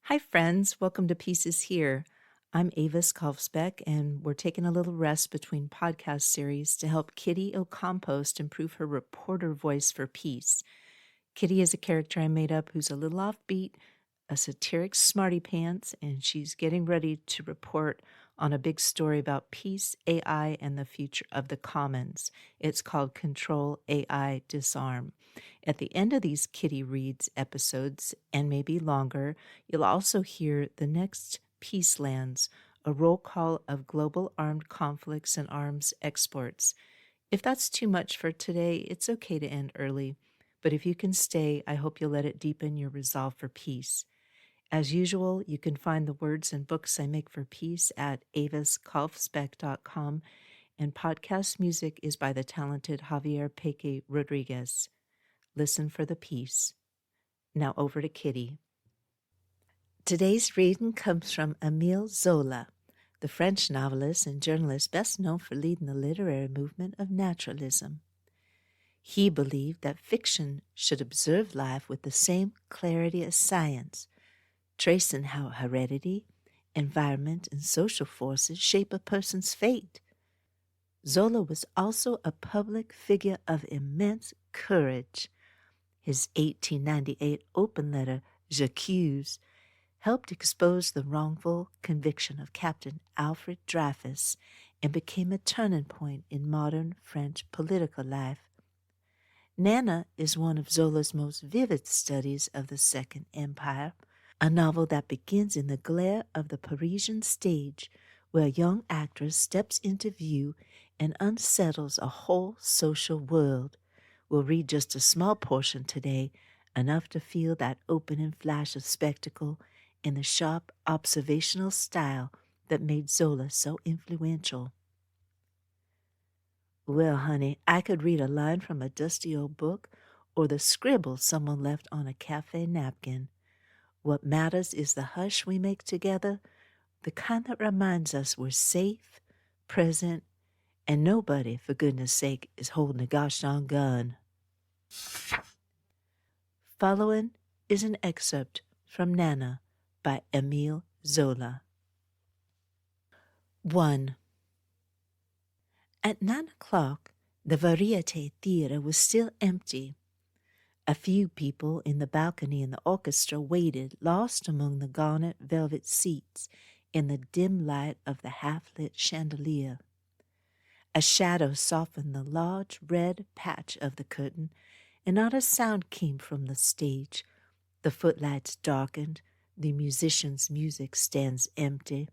Hi, friends. Welcome to Pieces Here. I'm Avis Kalfsbeek, and we're taking a little rest between podcast series to help Kitty O'Compost improve her reporter voice for peace. Kitty is a character I made up who's a little offbeat, a satiric smarty pants, and she's getting ready to report on a big story about peace, AI, and the future of the commons. It's called Control AI Disarm. At the end of these Kitty Reads episodes, and maybe longer, you'll also hear the Next Peacelands, a roll call of global armed conflicts and arms exports. If that's too much for today, it's okay to end early. But if you can stay, I hope you'll let it deepen your resolve for peace. As usual, you can find the words and books I make for peace at aviskalfsbeek.com, and podcast music is by the talented Javier Peque Rodriguez. Listen for the peace. Now over to Kitty. Today's reading comes from Émile Zola, the French novelist and journalist best known for leading the literary movement of naturalism. He believed that fiction should observe life with the same clarity as science, tracing how heredity, environment, and social forces shape a person's fate. Zola was also a public figure of immense courage. His 1898 open letter, J'accuse, helped expose the wrongful conviction of Captain Alfred Dreyfus and became a turning point in modern French political life. Nana is one of Zola's most vivid studies of the Second Empire, a novel that begins in the glare of the Parisian stage, where a young actress steps into view and unsettles a whole social world. We'll read just a small portion today, enough to feel that opening flash of spectacle in the sharp observational style that made Zola so influential. Well, honey, I could read a line from a dusty old book or the scribble someone left on a cafe napkin. What matters is the hush we make together, the kind that reminds us we're safe, present, and nobody, for goodness sake, is holding a gosh darn gun. Following is an excerpt from Nana by Émile Zola. 1. At 9 o'clock, the Variete Theatre was still empty. A few people in the balcony and the orchestra waited, lost among the garnet velvet seats in the dim light of the half-lit chandelier. A shadow softened the large red patch of the curtain, and not a sound came from the stage. The footlights darkened, the musicians' music stands empty.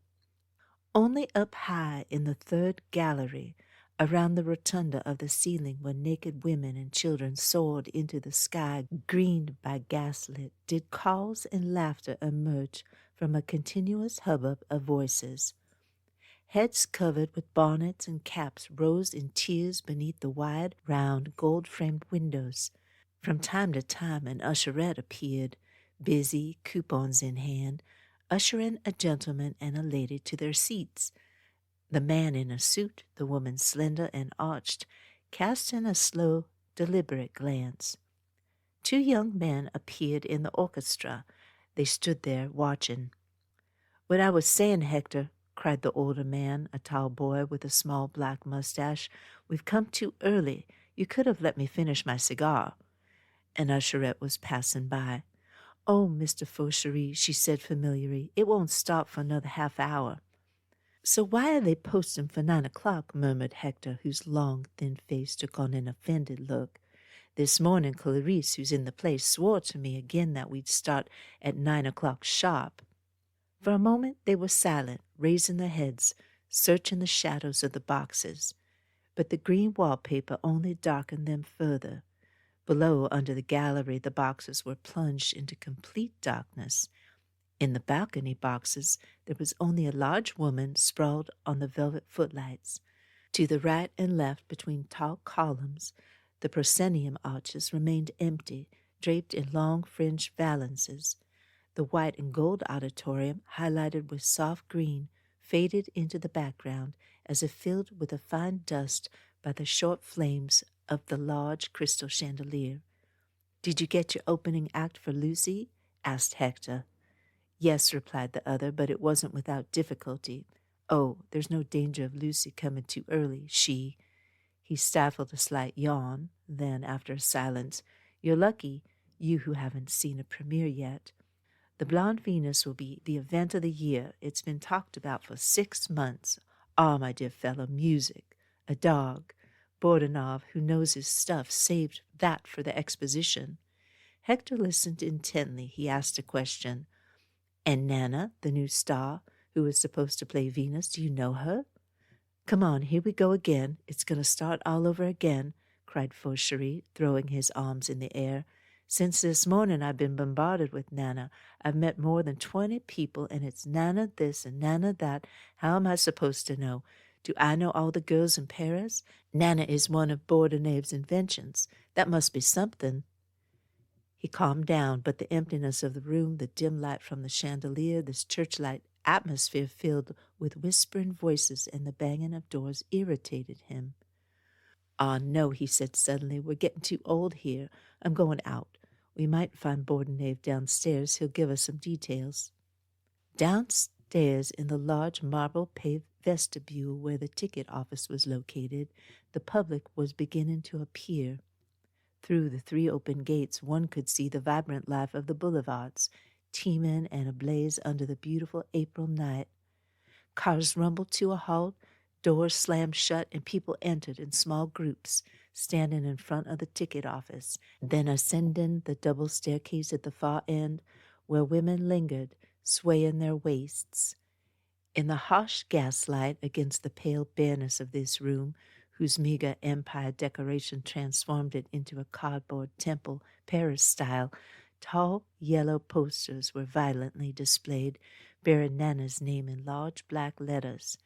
Only up high in the third gallery, around the rotunda of the ceiling where naked women and children soared into the sky greened by gaslit, did calls and laughter emerge from a continuous hubbub of voices. Heads covered with bonnets and caps rose in tiers beneath the wide, round, gold-framed windows. From time to time an usherette appeared, busy, coupons in hand, ushering a gentleman and a lady to their seats. The man in a suit, the woman slender and arched, casting a slow, deliberate glance. 2 young men appeared in the orchestra. They stood there watching. "What I was saying, Hector," cried the older man, a tall boy with a small black mustache, "we've come too early. You could have let me finish my cigar." An usherette was passing by. "Oh, Mr. Fauchery," she said familiarly, "it won't stop for another half-hour." "So why are they posting for 9 o'clock?" murmured Hector, whose long, thin face took on an offended look. "This morning Clarice, who's in the place, swore to me again that we'd start at 9 o'clock sharp." For a moment they were silent, raising their heads, searching the shadows of the boxes. But the green wallpaper only darkened them further. Below, under the gallery, the boxes were plunged into complete darkness. In the balcony boxes, there was only a large woman sprawled on the velvet footlights. To the right and left, between tall columns, the proscenium arches remained empty, draped in long fringed valances. The white and gold auditorium, highlighted with soft green, faded into the background as if filled with a fine dust by the short flames of the large crystal chandelier. "Did you get your opening act for Lucy?" asked Hector. Yes, replied the other, but it wasn't without difficulty. Oh, there's no danger of Lucy coming too early. He stifled a slight yawn. Then, after a silence, you're lucky, you who haven't seen a premiere yet. The Blonde Venus will be the event of the year. It's been talked about for 6 months. Ah, my dear fellow, music, a dog. Bordenov, who knows his stuff, saved that for the exposition. Hector listened intently. He asked a question. And Nana, the new star, who is supposed to play Venus, do you know her? Come on, here we go again. It's going to start all over again, cried Fauchery, throwing his arms in the air. Since this morning I've been bombarded with Nana. I've met more than 20 people, and it's Nana this and Nana that. How am I supposed to know? Do I know all the girls in Paris? Nana is one of Bordenav's inventions. That must be something. He calmed down, but the emptiness of the room, the dim light from the chandelier, this church-light atmosphere filled with whispering voices and the banging of doors irritated him. Ah, no, he said suddenly, we're getting too old here. I'm going out. We might find Bordenave downstairs. He'll give us some details. Downstairs in the large marble-paved vestibule where the ticket office was located, the public was beginning to appear. Through the 3 open gates, one could see the vibrant life of the boulevards, teeming and ablaze under the beautiful April night. Cars rumbled to a halt, doors slammed shut, and people entered in small groups, standing in front of the ticket office, then ascending the double staircase at the far end, where women lingered, swaying their waists. In the harsh gaslight against the pale bareness of this room, whose meager empire decoration transformed it into a cardboard temple, Paris style, tall yellow posters were violently displayed, bearing Nana's name in large black letters.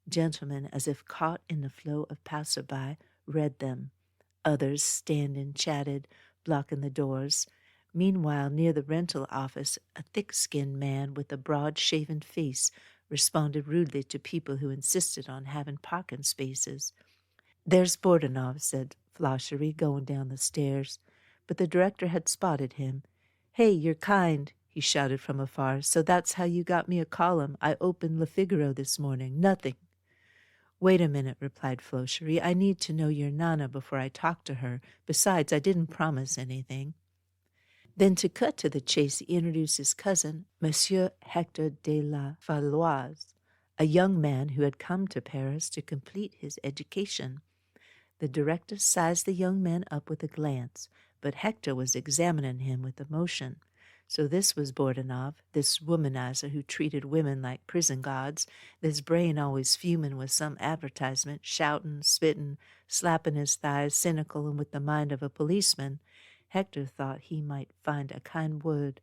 Gentlemen, as if caught in the flow of passerby, read them. Others, standing, chatted, blocking the doors. Meanwhile, near the rental office, a thick-skinned man with a broad-shaven face responded rudely to people who insisted on having parking spaces. There's Bordenov, said Fauchery, going down the stairs. But the director had spotted him. Hey, you're kind, he shouted from afar. So that's how you got me a column. I opened Le Figaro this morning. Nothing. Wait a minute, replied Fauchery. I need to know your Nana before I talk to her. Besides, I didn't promise anything. Then, to cut to the chase, he introduced his cousin, Monsieur Hector de la Valoise, a young man who had come to Paris to complete his education. The director sized the young man up with a glance, but Hector was examining him with emotion. So this was Bordenov, this womanizer who treated women like prison guards, this brain always fuming with some advertisement, shouting, spitting, slapping his thighs, cynical and with the mind of a policeman. Hector thought he might find a kind word.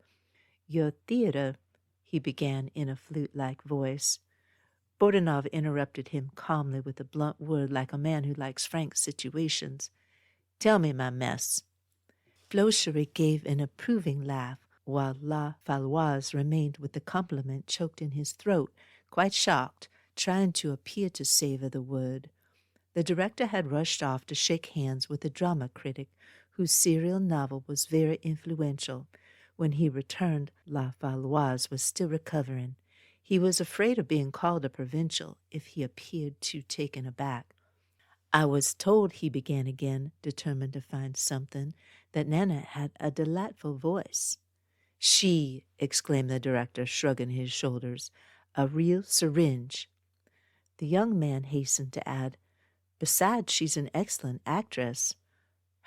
Your theater, he began in a flute-like voice. Bordenov interrupted him calmly with a blunt word like a man who likes frank situations. Tell me my mess. Fauchery gave an approving laugh, while La Valoise remained with the compliment choked in his throat, quite shocked, trying to appear to savor the word. The director had rushed off to shake hands with a drama critic whose serial novel was very influential. When he returned, La Valoise was still recovering. He was afraid of being called a provincial if he appeared too taken aback. I was told, he began again, determined to find something, that Nana had a delightful voice. She, exclaimed the director, shrugging his shoulders, a real syringe. The young man hastened to add, besides, she's an excellent actress.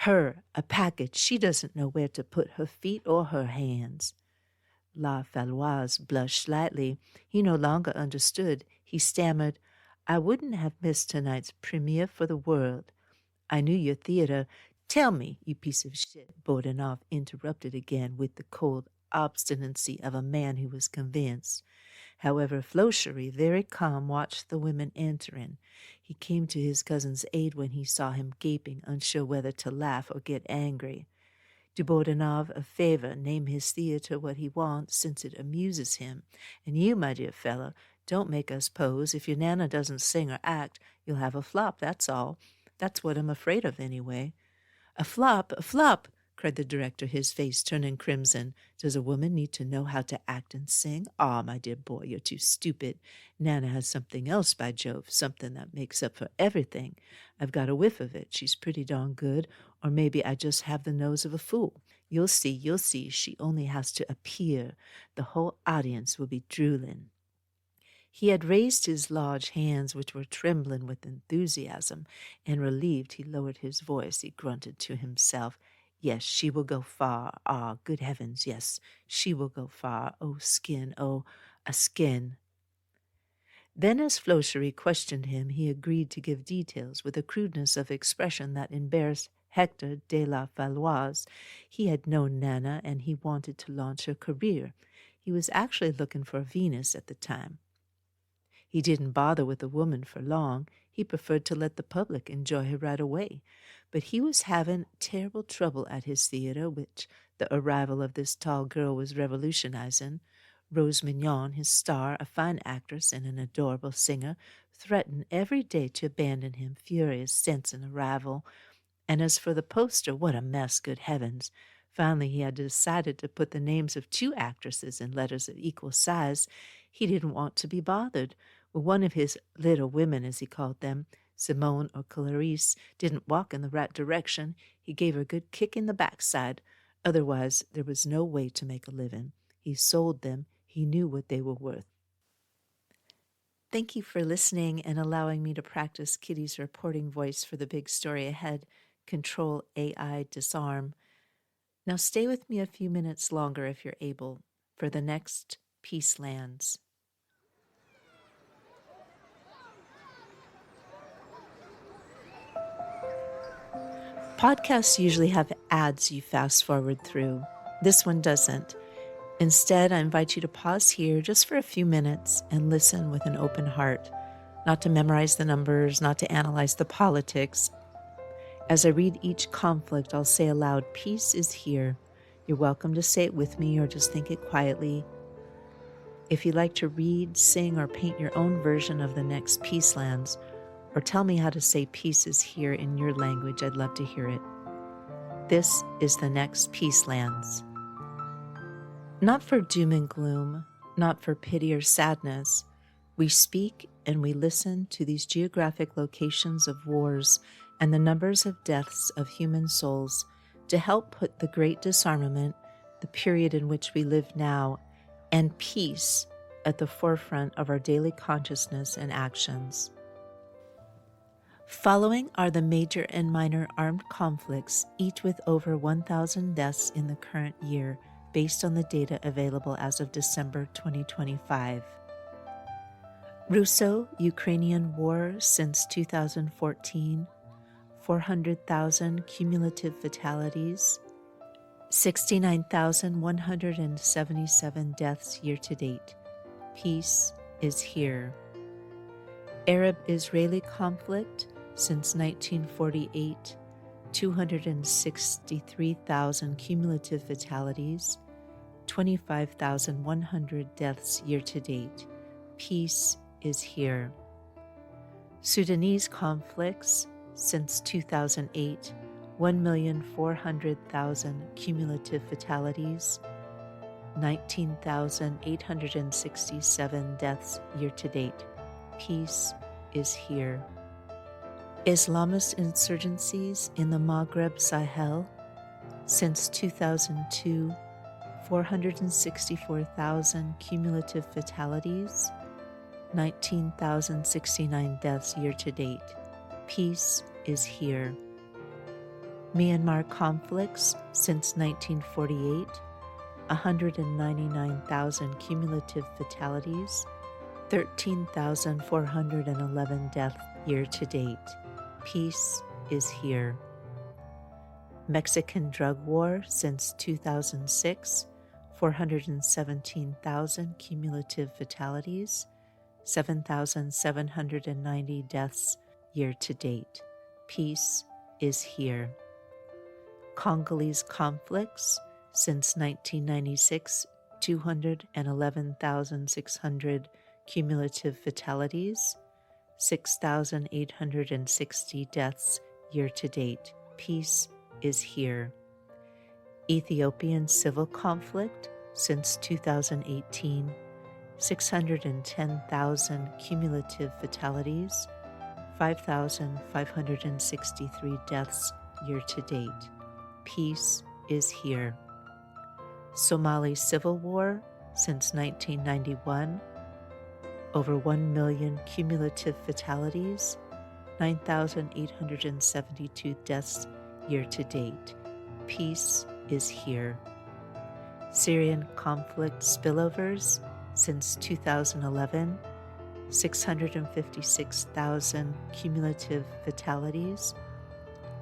Her, a package. She doesn't know where to put her feet or her hands. La Valoise blushed slightly. He no longer understood. He stammered, I wouldn't have missed tonight's premiere for the world. I knew your theater. Tell me, you piece of shit, Bordenov interrupted again with the cold obstinacy of a man who was convinced. However, Fauchery, very calm, watched the women entering. He came to his cousin's aid when he saw him gaping, unsure whether to laugh or get angry. Do Bordenov a favor, name his theater what he wants, since it amuses him. And you, my dear fellow, don't make us pose. If your Nana doesn't sing or act, you'll have a flop, that's all. That's what I'm afraid of, anyway. A flop, cried the director, his face turning crimson. Does a woman need to know how to act and sing? Ah, my dear boy, you're too stupid. Nana has something else, by Jove, something that makes up for everything. I've got a whiff of it. She's pretty darn good, or maybe I just have the nose of a fool. You'll see, she only has to appear. The whole audience will be drooling. He had raised his large hands, which were trembling with enthusiasm, and relieved he lowered his voice. He grunted to himself, Yes, she will go far. Ah, good heavens, yes, she will go far. Oh, skin, oh, a skin. Then, as Flochery questioned him, he agreed to give details with a crudeness of expression that embarrassed Hector de la Valoise. He had known Nana, and he wanted to launch her career. He was actually looking for Venus at the time. He didn't bother with the woman for long. He preferred to let the public enjoy her right away. But he was having terrible trouble at his theater, which the arrival of this tall girl was revolutionizing. Rose Mignon, his star, a fine actress and an adorable singer, threatened every day to abandon him, furious, sensing a rival. And as for the poster, what a mess, good heavens. Finally, he had decided to put the names of two actresses in letters of equal size. He didn't want to be bothered. Well, one of his little women, as he called them, Simone or Clarice, didn't walk in the right direction. He gave her a good kick in the backside. Otherwise, there was no way to make a living. He sold them. He knew what they were worth. Thank you for listening and allowing me to practice Kitty's reporting voice for the big story ahead. Control AI disarm. Now stay with me a few minutes longer if you're able for the Next Peacelands. Podcasts usually have ads you fast forward through. This one doesn't. Instead, I invite you to pause here just for a few minutes and listen with an open heart, not to memorize the numbers, not to analyze the politics. As I read each conflict, I'll say aloud, peace is here. You're welcome to say it with me or just think it quietly. If you'd like to read, sing, or paint your own version of the Next Peacelands, or tell me how to say peace is here in your language, I'd love to hear it. This is the Next Peacelands. Not for doom and gloom, not for pity or sadness, we speak and we listen to these geographic locations of wars and the numbers of deaths of human souls to help put the great disarmament, the period in which we live now, and peace at the forefront of our daily consciousness and actions. Following are the major and minor armed conflicts, each with over 1,000 deaths in the current year, based on the data available as of December 2025. Russo-Ukrainian war since 2014, 400,000 cumulative fatalities, 69,177 deaths year-to-date. Peace is here. Arab-Israeli conflict since 1948, 263,000 cumulative fatalities, 25,100 deaths year-to-date. Peace is here. Sudanese conflicts since 2008, 1,400,000 cumulative fatalities, 19,867 deaths year-to-date. Peace is here. Islamist insurgencies in the Maghreb Sahel since 2002, 464,000 cumulative fatalities, 19,069 deaths year-to-date. Peace is here. Myanmar conflicts since 1948, 199,000 cumulative fatalities, 13,411 deaths year-to-date. Peace is here. Mexican drug war since 2006, 417,000 cumulative fatalities, 7,790 deaths year-to-date. Peace is here. Congolese conflicts since 1996, 211,600 cumulative fatalities, 6,860 deaths year-to-date. Peace is here. Ethiopian civil conflict since 2018, 610,000 cumulative fatalities, 5,563 deaths year to date. Peace is here. Somali civil war since 1991, over 1 million cumulative fatalities, 9,872 deaths year to date. Peace is here. Syrian conflict spillovers since 2011, 656,000 cumulative fatalities,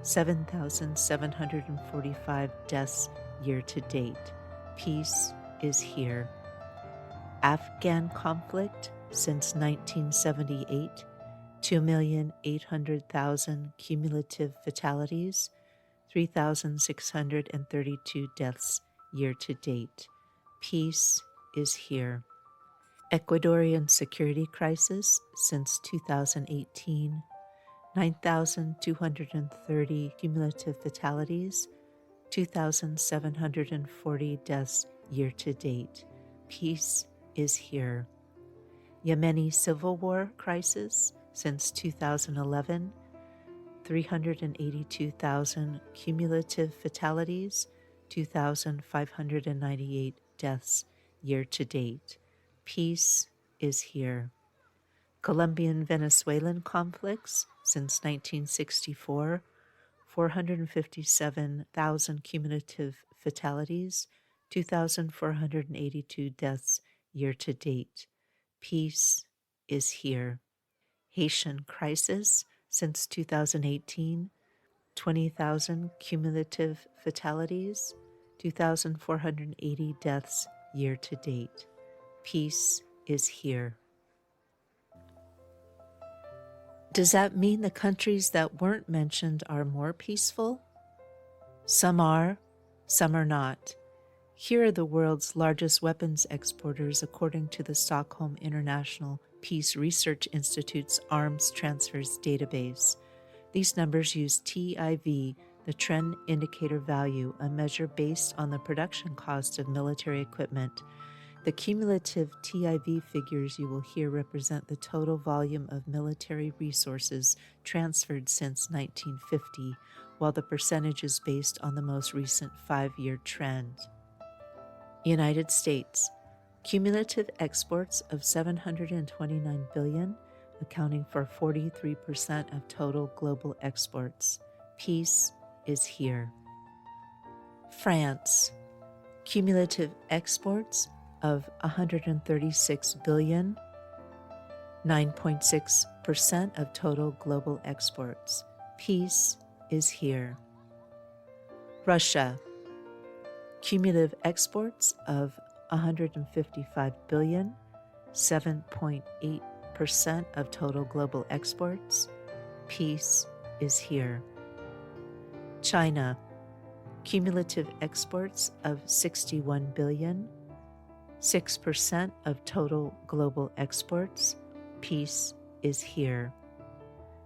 7,745 deaths year to date. Peace is here. Afghan conflict since 1978, 2,800,000 cumulative fatalities, 3,632 deaths year to date. Peace is here. Ecuadorian security crisis since 2018, 9,230 cumulative fatalities, 2,740 deaths year to date. Peace is here. Yemeni civil war crisis since 2011, 382,000 cumulative fatalities, 2,598 deaths year to date. Peace is here. Colombian-Venezuelan conflicts since 1964, 457,000 cumulative fatalities, 2,482 deaths year to date. Peace is here. Haitian crisis since 2018, 20,000 cumulative fatalities, 2,480 deaths year to date. Peace is here. Does that mean the countries that weren't mentioned are more peaceful? Some are, some are not. Here are the world's largest weapons exporters according to the Stockholm International Peace Research Institute's Arms Transfers Database. These numbers use TIV, the Trend Indicator Value, a measure based on the production cost of military equipment. The cumulative TIV figures you will hear represent the total volume of military resources transferred since 1950, while the percentage is based on the most recent 5-year trend. United States. Cumulative exports of $729 billion, accounting for 43% of total global exports. Peace is here. France. Cumulative exports of $136 billion, 9.6% of total global exports. Peace is here. Russia. Cumulative exports of $155 billion, 7.8% of total global exports. Peace is here. China. Cumulative exports of $61 billion, 6% of total global exports. Peace is here.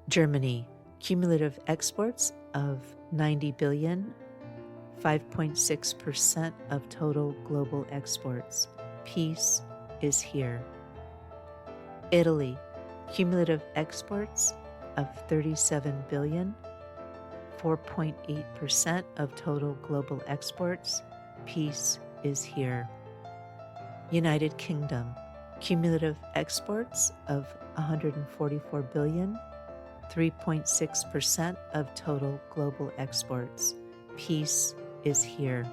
Germany. Cumulative exports of $90 billion, 5.6% of total global exports. Peace is here. Italy. Cumulative exports of $37 billion, 4.8% of total global exports. Peace is here. United Kingdom. Cumulative exports of $144 billion, 3.6% of total global exports. Peace is here.